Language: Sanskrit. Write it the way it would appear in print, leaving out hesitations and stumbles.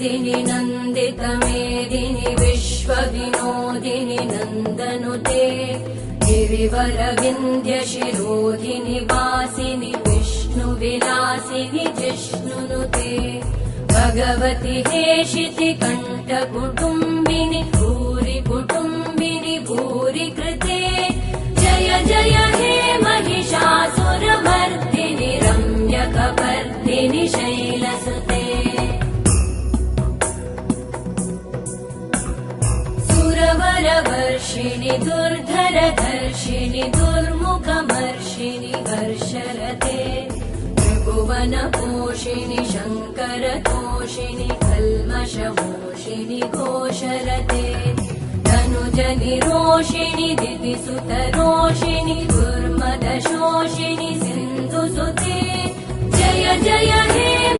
मेदिनि नन्दितमेदिनि विश्वविनोदिनि नन्दनुते गिरिवरविन्द्यशिरोधिनि वासिनि विष्णुविलासिनि जिष्णुनुते भगवति हेशिति कण्ठकुटुम्बिनि भूरि कुटुम्बिनि भूरि कृते जय जय हे महिषासुरमर्दिनि रम्यकपर्दिनि शैलसुते सुरवरवर्षिणि दुर्धरधर्षिणि दुर्मुखमर्षिणि हर्षरते त्रिभुवनपोषिणि शङ्करतोषिणि कल्मषमोषिणि घोषरते धनुजनिरोषिणि दितिसुतरोषिणि दुर्मदशोषिणि सिन्धुसुते जय जय हे